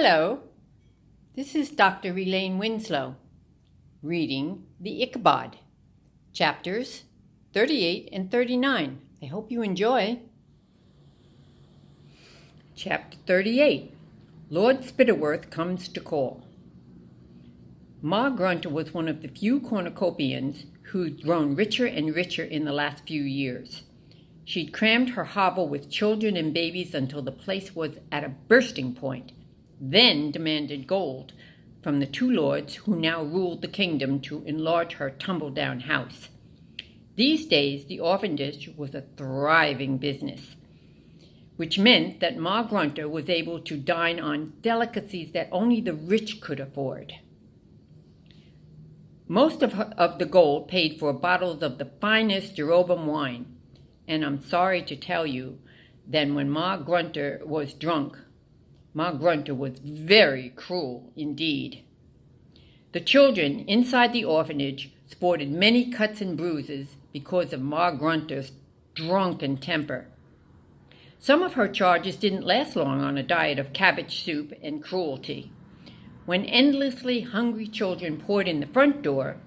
Hello, this is Dr. Relaine Winslow, reading the Ickabog, chapters 38 and 39. I hope you enjoy. Chapter 38, Lord Spittleworth Comes to Call. Ma Grunter was one of the few Cornucopians who'd grown richer and richer in the last few years. She'd crammed her hovel with children and babies until the place was at a bursting point, then demanded gold from the two lords who now ruled the kingdom to enlarge her tumble-down house. These days, the orphanage was a thriving business, which meant that Ma Grunter was able to dine on delicacies that only the rich could afford. Most of the gold paid for bottles of the finest Jeroboam wine, and I'm sorry to tell you that when Ma Grunter was drunk, Ma Grunter was very cruel indeed. The children inside the orphanage sported many cuts and bruises because of Ma Grunter's drunken temper. Some of her charges didn't last long on a diet of cabbage soup and cruelty. When endlessly hungry children poured in the front door,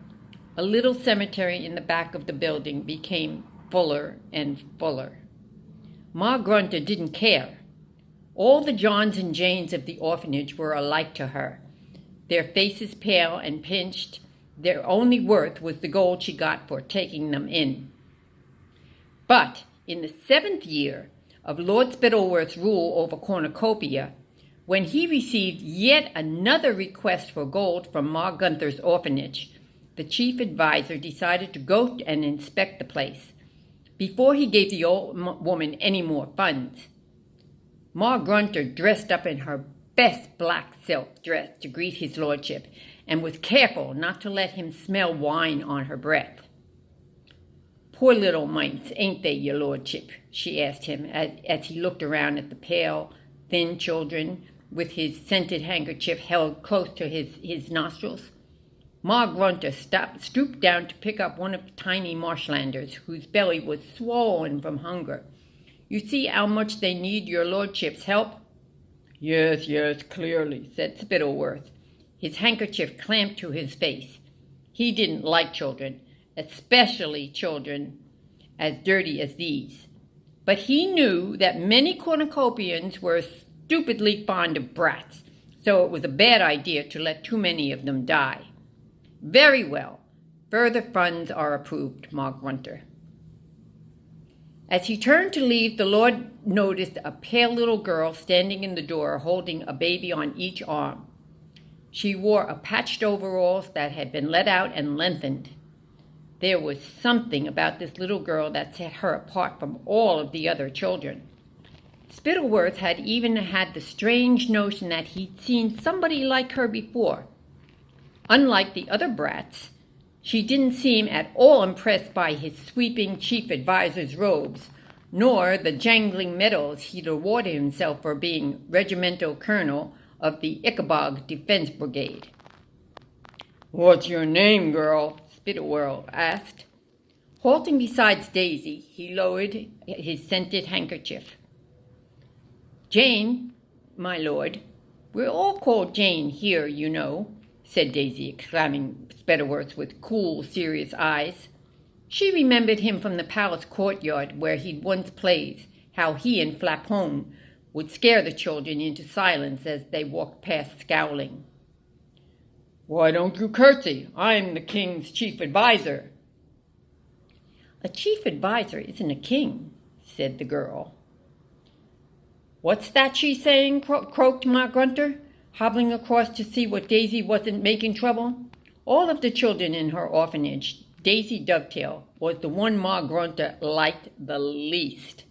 a little cemetery in the back of the building became fuller and fuller. Ma Grunter didn't care. All the Johns and Janes of the orphanage were alike to her. Their faces pale and pinched, their only worth was the gold she got for taking them in. But in the 7th year of Lord Spittleworth's rule over Cornucopia, when he received yet another request for gold from Ma Grunter's orphanage, the chief advisor decided to go and inspect the place before he gave the old woman any more funds. Ma Grunter dressed up in her best black silk dress to greet his lordship and was careful not to let him smell wine on her breath. "Poor little mites, ain't they, your lordship?" she asked him as he looked around at the pale, thin children with his scented handkerchief held close to his nostrils. Ma Grunter stooped down to pick up one of the tiny marshlanders whose belly was swollen from hunger. "You see how much they need your lordship's help?" Yes, clearly," said Spittleworth, his handkerchief clamped to his face. He didn't like children, especially children as dirty as these. But he knew that many Cornucopians were stupidly fond of brats, so it was a bad idea to let too many of them die. "Very well. Further funds are approved, Ma Grunter." As he turned to leave, the Lord noticed a pale little girl standing in the door holding a baby on each arm. She wore a patched overalls that had been let out and lengthened. There was something about this little girl that set her apart from all of the other children. Spittleworth had even had the strange notion that he'd seen somebody like her before. Unlike the other brats, she didn't seem at all impressed by his sweeping chief advisor's robes, nor the jangling medals he'd awarded himself for being regimental colonel of the Ickabog Defense Brigade. "What's your name, girl?" Spittleworth asked. Halting beside Daisy, he lowered his scented handkerchief. "Jane, my lord. We're all called Jane here, you know," said Daisy, examining Spittleworth with cool, serious eyes. She remembered him from the palace courtyard where he'd once played, how he and Flapone would scare the children into silence as they walked past scowling. "Why don't you curtsy? I'm the king's chief advisor." "A chief advisor isn't a king," said the girl. "What's that she's saying?" croaked Ma Grunter, hobbling across to see what Daisy wasn't making trouble. All of the children in her orphanage, Daisy Dovetail was the one Ma Grunter liked the least.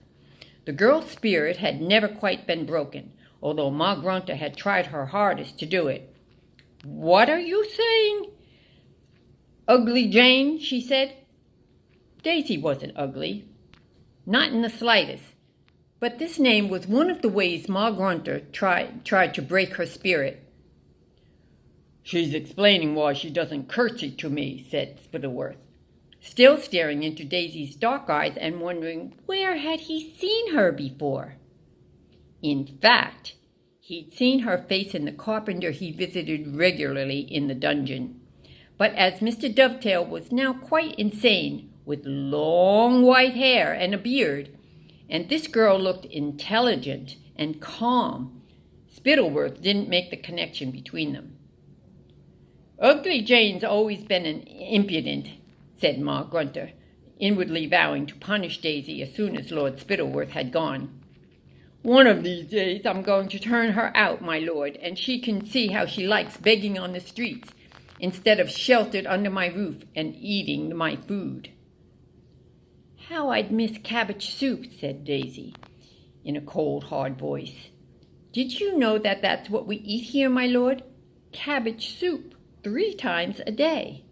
The girl's spirit had never quite been broken, although Ma Grunter had tried her hardest to do it. "What are you saying?" "Ugly Jane," she said. Daisy wasn't ugly, not in the slightest. But this name was one of the ways Ma Grunter tried to break her spirit. "She's explaining why she doesn't curtsy to me," said Spittleworth, still staring into Daisy's dark eyes and wondering where had he seen her before. In fact, He'd seen her face in the carpenter he visited regularly in the dungeon. But as Mr. Dovetail was now quite insane, with long white hair and a beard, and this girl looked intelligent and calm, Spittleworth didn't make the connection between them. "Ugly Jane's always been an impudent," said Ma Grunter, inwardly vowing to punish Daisy as soon as Lord Spittleworth had gone. "One of these days I'm going to turn her out, my lord, and she can see how she likes begging on the streets, instead of sheltered under my roof and eating my food." "How I'd miss cabbage soup," said Daisy, in a cold, hard voice. "Did you know that that's what we eat here, my lord? Cabbage soup, 3 times a day."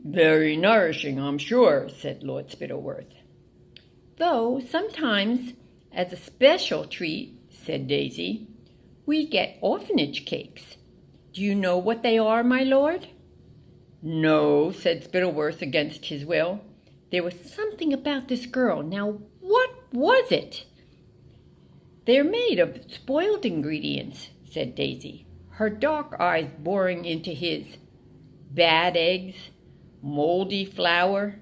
"Very nourishing, I'm sure," said Lord Spittleworth. "Though sometimes, as a special treat," said Daisy, "we get orphanage cakes. Do you know what they are, my lord?" "No," said Spittleworth against his will. There was something about this girl. Now, what was it? "They're made of spoiled ingredients," said Daisy, her dark eyes boring into his. "Bad eggs, moldy flour,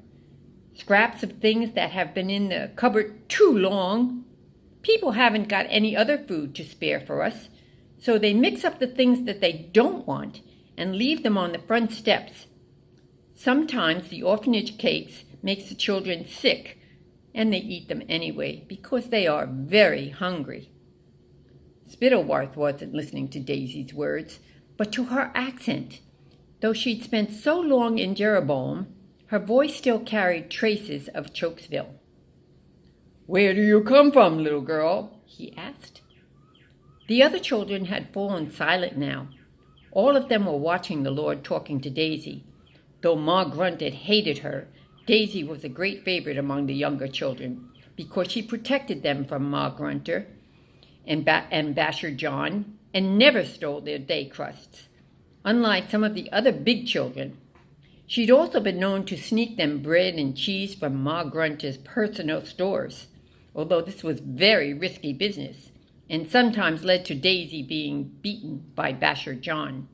scraps of things that have been in the cupboard too long. People haven't got any other food to spare for us, so they mix up the things that they don't want and leave them on the front steps. Sometimes the orphanage cakes makes the children sick, and they eat them anyway because they are very hungry." Spittleworth wasn't listening to Daisy's words, but to her accent. Though she'd spent so long in Jeroboam, her voice still carried traces of Chokesville. "Where do you come from, little girl?" he asked. The other children had fallen silent now. All of them were watching the Lord talking to Daisy. Though Ma Grunted hated her, Daisy was a great favorite among the younger children because she protected them from Ma Grunter and Basher John and never stole their day crusts, unlike some of the other big children. She'd also been known to sneak them bread and cheese from Ma Grunter's personal stores, although this was very risky business and sometimes led to Daisy being beaten by Basher John.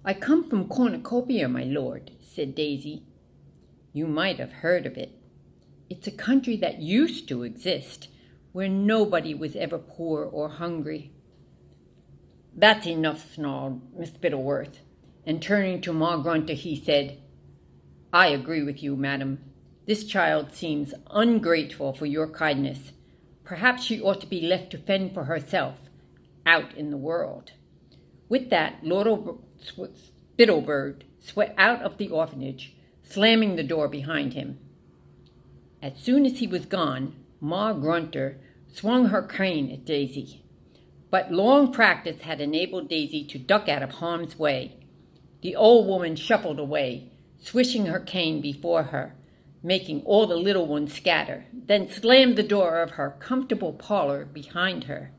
"I come from Cornucopia, my lord," said Daisy. "You might have heard of it. It's a country that used to exist, where nobody was ever poor or hungry." "That's enough," snarled Miss Spittleworth, and turning to Ma Grunter, he said, "I agree with you, madam. This child seems ungrateful for your kindness. Perhaps she ought to be left to fend for herself, out in the world." With that, Lord Spittlebird swept out of the orphanage, slamming the door behind him. As soon as he was gone, Ma Grunter swung her cane at Daisy. But long practice had enabled Daisy to duck out of harm's way. The old woman shuffled away, swishing her cane before her, making all the little ones scatter, then slammed the door of her comfortable parlor behind her.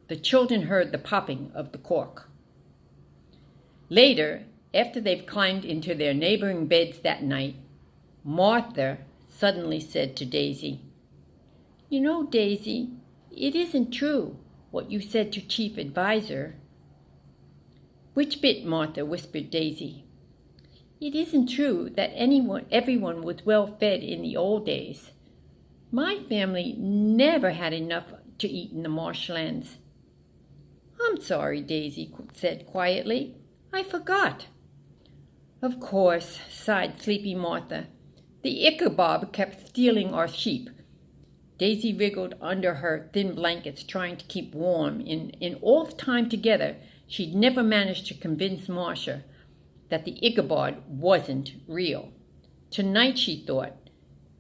The children heard the popping of the cork. Later, after they'd climbed into their neighboring beds that night, Martha suddenly said to Daisy, "You know, Daisy, it isn't true what you said to Chief Advisor." "Which bit, Martha?" whispered Daisy. "It isn't true that everyone was well fed in the old days. My family never had enough to eat in the marshlands." "I'm sorry," Daisy said quietly. "I forgot." "Of course," sighed sleepy Martha. "The Ickabog kept stealing our sheep." Daisy wriggled under her thin blankets, trying to keep warm. In all the time together, she'd never managed to convince Marcia that the Ickabog wasn't real. Tonight, she thought,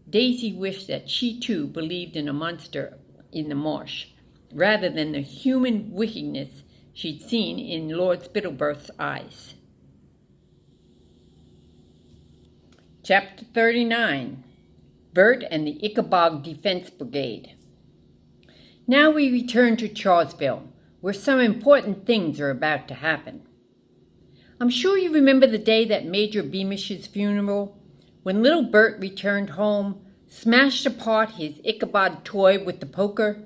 Daisy wished that she too believed in a monster in the marsh, rather than the human wickedness she'd seen in Lord Spittleworth's eyes. Chapter 39. Burt and the Ickabog Defense Brigade. Now we return to Charlesville, where some important things are about to happen. I'm sure you remember the day that Major Beamish's funeral. When little Burt returned home, smashed apart his Ickabog toy with the poker,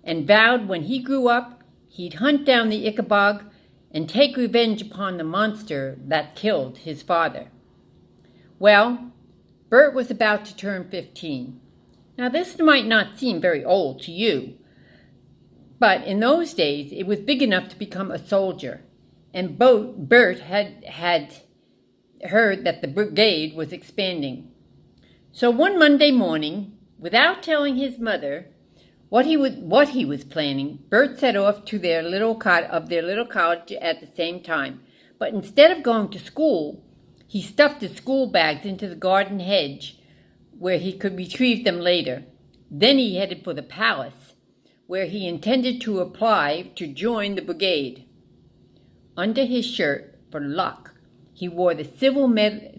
and vowed when he grew up he'd hunt down the Ickabog and take revenge upon the monster that killed his father. Well, Burt was about to turn 15. Now this might not seem very old to you, but in those days it was big enough to become a soldier, and Burt had heard that the brigade was expanding. So one Monday morning, without telling his mother what he was planning, Burt set off to their little cottage at the same time. But instead of going to school, he stuffed his school bags into the garden hedge where he could retrieve them later. Then he headed for the palace, where he intended to apply to join the brigade. Under his shirt, for luck, he wore the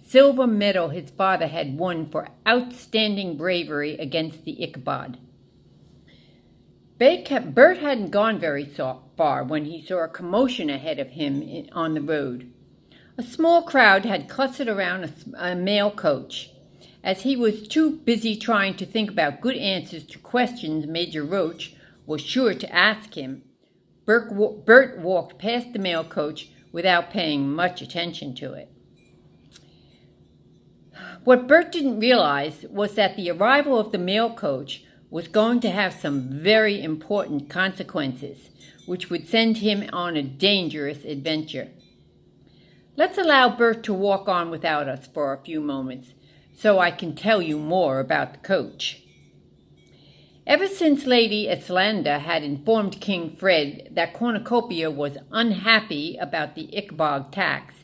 silver medal his father had won for outstanding bravery against the Ickabog. Burt hadn't gone very far when he saw a commotion ahead of him on the road. A small crowd had clustered around a mail coach. As he was too busy trying to think about good answers to questions Major Roach was sure to ask him, Burt walked past the mail coach without paying much attention to it. What Burt didn't realize was that the arrival of the mail coach was going to have some very important consequences, which would send him on a dangerous adventure. Let's allow Burt to walk on without us for a few moments, so I can tell you more about the coach. Ever since Lady Islanda had informed King Fred that Cornucopia was unhappy about the Ickabog tax,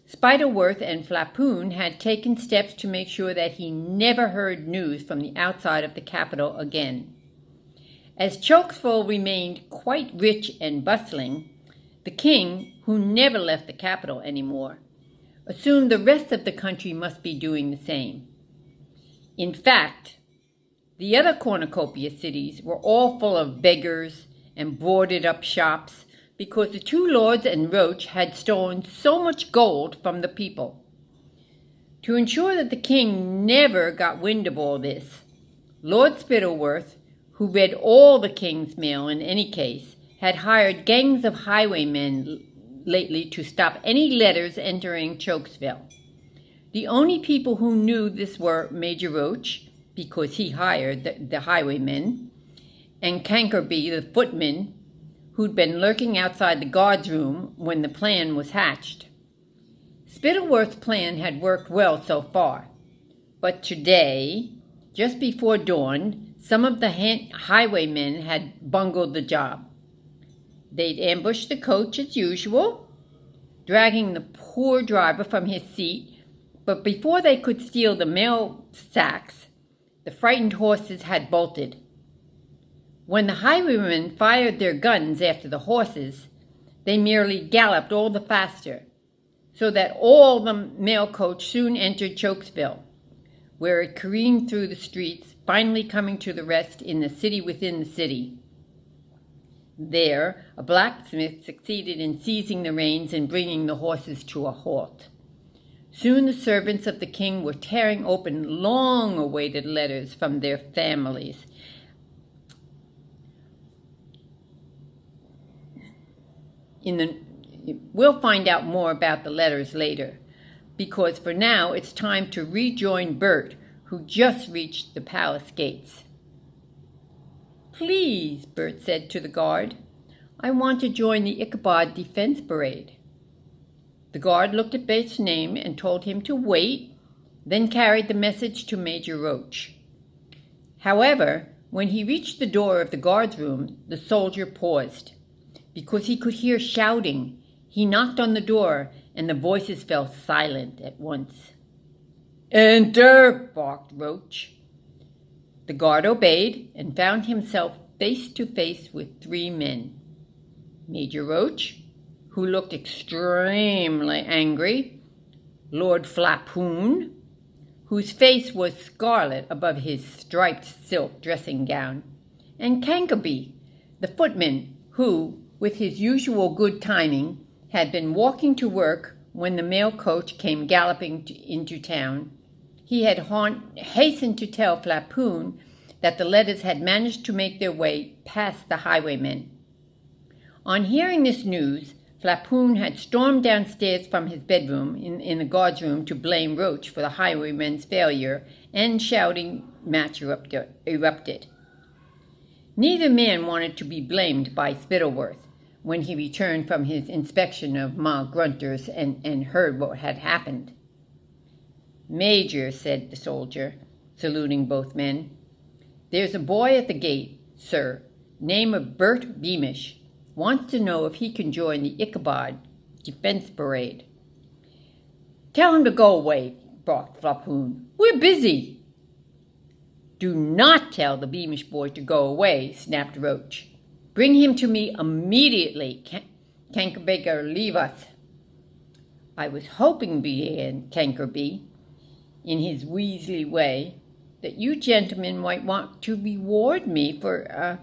Spiderworth and Flapoon had taken steps to make sure that he never heard news from the outside of the capital again. As Chokesville remained quite rich and bustling, the king, who never left the capital anymore, assumed the rest of the country must be doing the same. In fact, the other Cornucopia cities were all full of beggars and boarded-up shops because the two lords and Roach had stolen so much gold from the people. To ensure that the king never got wind of all this, Lord Spittleworth, who read all the king's mail in any case, had hired gangs of highwaymen lately to stop any letters entering Chokesville. The only people who knew this were Major Roach, because he hired the highwaymen, and Cankerby, the footman, who'd been lurking outside the guard's room when the plan was hatched. Spittleworth's plan had worked well so far, but today, just before dawn, some of the highwaymen had bungled the job. They'd ambushed the coach as usual, dragging the poor driver from his seat, but before they could steal the mail sacks, the frightened horses had bolted. When the highwaymen fired their guns after the horses, they merely galloped all the faster, so that all the mail coach soon entered Chokesville, where it careened through the streets, finally coming to the rest in the city within the city. There, a blacksmith succeeded in seizing the reins and bringing the horses to a halt. Soon the servants of the king were tearing open long-awaited letters from their families. We'll find out more about the letters later, because for now it's time to rejoin Burt, who just reached the palace gates. "Please," Burt said to the guard, "I want to join the Ickabog Defense Parade." The guard looked at Burt's name and told him to wait, then carried the message to Major Roach. However, when he reached the door of the guard's room, the soldier paused. Because he could hear shouting, he knocked on the door, and the voices fell silent at once. "Enter," barked Roach. The guard obeyed and found himself face to face with three men. Major Roach, who looked extremely angry, Lord Flapoon, whose face was scarlet above his striped silk dressing gown, and Cankerby, the footman, who, with his usual good timing, had been walking to work when the mail coach came galloping into town, he had hastened to tell Flapoon that the letters had managed to make their way past the highwaymen. On hearing this news, Flapoon had stormed downstairs from his bedroom in the guard's room to blame Roach for the highwaymen's failure, and shouting match erupted. Neither man wanted to be blamed by Spittleworth when he returned from his inspection of Ma Grunter's and heard what had happened. "Major," said the soldier, saluting both men, "there's a boy at the gate, sir, name of Burt Beamish. Wants to know if he can join the Ickabog defense parade." "Tell him to go away," barked Flapoon. "We're busy." "Do not tell the Beamish boy to go away," snapped Roach. "Bring him to me immediately. Cankerbaker, leave us." "I was hoping," began Cankerby, in his wheezy way, "that you gentlemen might want to reward me for,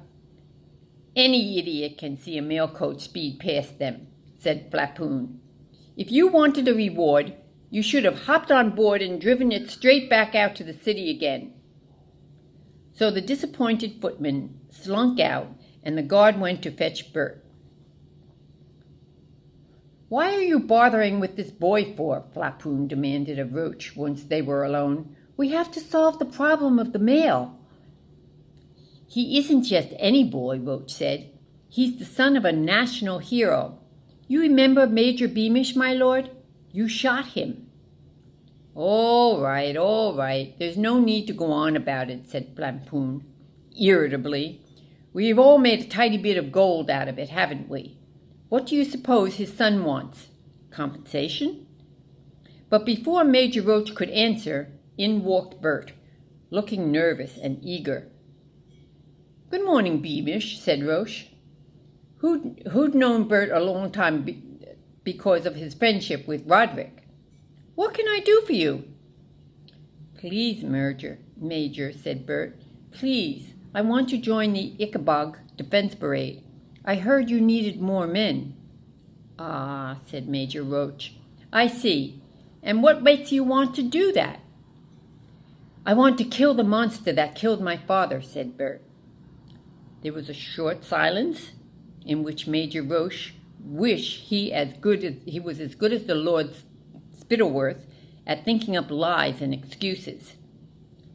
Any idiot can see a mail coach speed past them," said Flapoon. "If you wanted a reward, you should have hopped on board and driven it straight back out to the city again." So the disappointed footman slunk out, and the guard went to fetch Burt. "Why are you bothering with this boy for?" Flapoon demanded of Roach once they were alone. "We have to solve the problem of the mail." "He isn't just any boy," Roach said. "He's the son of a national hero. You remember Major Beamish, my lord? You shot him." All right. There's no need to go on about it," said Flapoon irritably. "We've all made a tidy bit of gold out of it, haven't we? What do you suppose his son wants? Compensation?" But before Major Roach could answer, in walked Burt, looking nervous and eager. "Good morning, Beamish," said Roach, who'd known Burt a long time because of his friendship with Roderick. "What can I do for you?" "Please, Major," said Burt. "Please, I want to join the Ickabog defense parade. I heard you needed more men." "Ah," said Major Roach. "I see. And what makes you want to do that?" "I want to kill the monster that killed my father," said Burt. There was a short silence, in which Major Roach wished he was as good as the Lord Spittleworth at thinking up lies and excuses.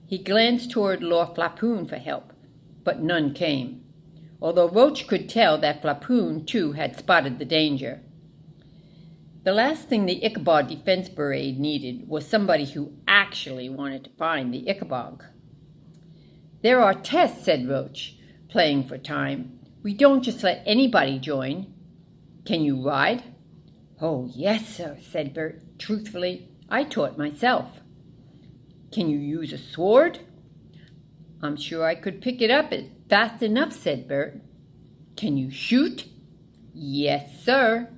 He glanced toward Lord Flapoon for help, but none came, although Roach could tell that Flapoon, too, had spotted the danger. The last thing the Ickabog Defense Parade needed was somebody who actually wanted to find the Ickabog. "There are tests," said Roach, playing for time. "We don't just let anybody join. Can you ride?" "Oh, yes, sir," said Burt truthfully. "I taught myself." "Can you use a sword?" "I'm sure I could pick it up fast enough," said Burt. "Can you shoot?" "Yes, sir.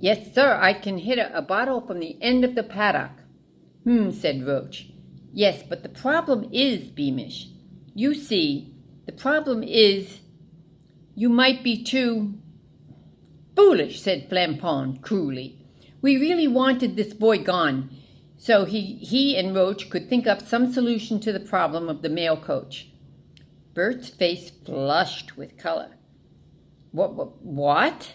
Yes, sir, I can hit a bottle from the end of the paddock." Said Roach. "Yes, but the problem is, Beamish, you see, the problem is you might be too—" "Foolish," said Flampon cruelly. "We really wanted this boy gone, so he and Roach could think up some solution to the problem of the mail coach." Bert's face flushed with color. What?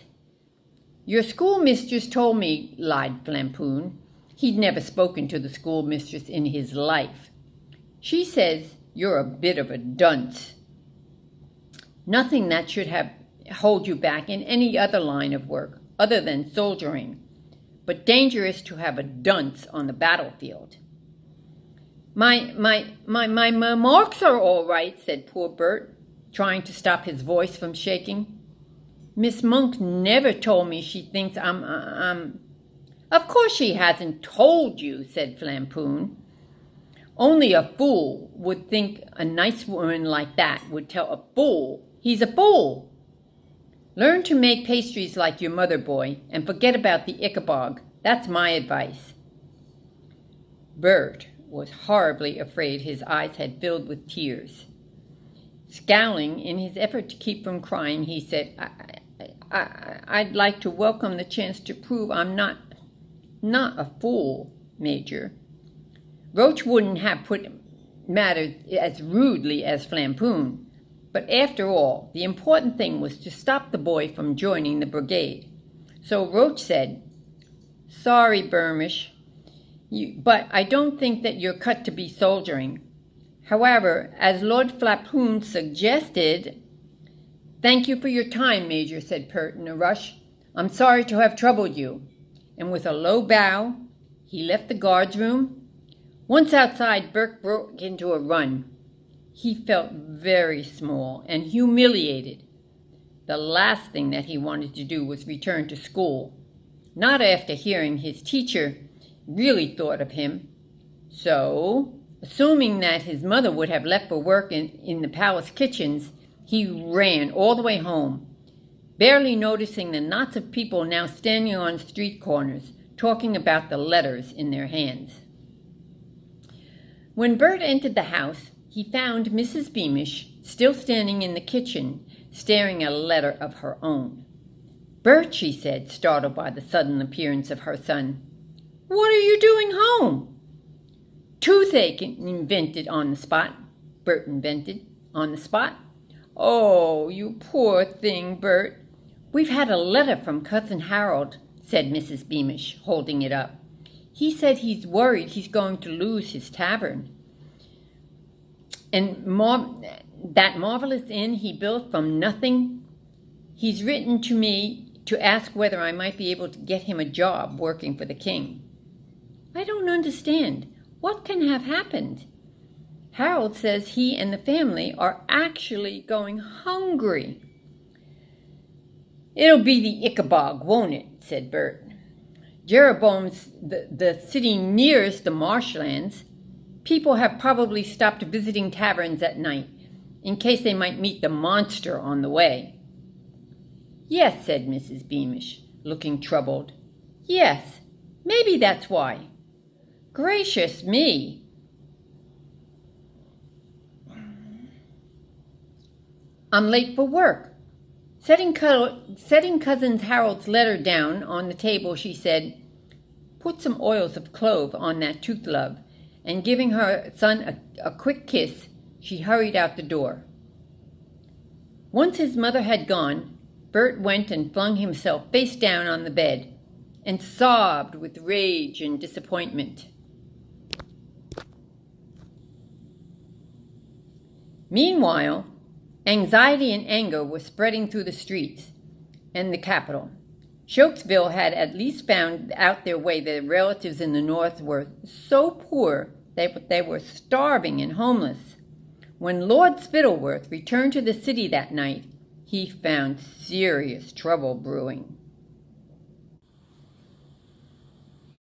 "Your schoolmistress told me," lied Flampoon. He'd never spoken to the schoolmistress in his life. "She says you're a bit of a dunce. Nothing that should hold you back in any other line of work other than soldiering, but dangerous to have a dunce on the battlefield." My remarks are all right," said poor Burt, trying to stop his voice from shaking. "Miss Monk never told me she thinks I'm—" "Of course she hasn't told you," said Flampoon. "Only a fool would think a nice woman like that would tell a fool he's a fool. Learn to make pastries like your mother, boy, and forget about the Ickabog. That's my advice." Burt was horribly afraid his eyes had filled with tears. Scowling in his effort to keep from crying, he said, I'd like to welcome the chance to prove I'm not a fool." Major. Roach wouldn't have put matters as rudely as Flampoon, but after all, the important thing was to stop the boy from joining the brigade. So Roach said, "Sorry, Burmish, but I don't think that you're cut to be soldiering. However, as Lord Flampoon suggested—" "Thank you for your time, Major," said Burt in a rush. "I'm sorry to have troubled you." And with a low bow, he left the guard's room. Once outside, Burt broke into a run. He felt very small and humiliated. The last thing that he wanted to do was return to school, not after hearing his teacher really thought of him. So, assuming that his mother would have left for work in the palace kitchens, he ran all the way home, barely noticing the knots of people now standing on street corners, talking about the letters in their hands. When Burt entered the house, he found Mrs. Beamish still standing in the kitchen, staring at a letter of her own. "Burt," she said, startled by the sudden appearance of her son, "what are you doing home?" "Toothache," invented on the spot. Burt invented on the spot. "Oh, you poor thing, Burt." "We've had a letter from Cousin Harold," said Mrs. Beamish, holding it up. "He said he's worried he's going to lose his tavern. And that marvelous inn he built from nothing. He's written to me to ask whether I might be able to get him a job working for the king." "I don't understand. What can have happened?" "Harold says he and the family are actually going hungry." "It'll be the Ickabog, won't it?" said Burt. "Jeroboam's the city nearest the marshlands. People have probably stopped visiting taverns at night, in case they might meet the monster on the way." "Yes," said Mrs. Beamish, looking troubled. "Yes, maybe that's why. Gracious me! I'm late for work." Setting Cousin Harold's letter down on the table, she said, "Put some oils of clove on that tooth, love," and giving her son a quick kiss, she hurried out the door. Once his mother had gone, Burt went and flung himself face down on the bed and sobbed with rage and disappointment. Meanwhile, anxiety and anger were spreading through the streets and the capital. Shokesville had at least found out their way. Their relatives in the north were so poor that they were starving and homeless. When Lord Spittleworth returned to the city that night, he found serious trouble brewing.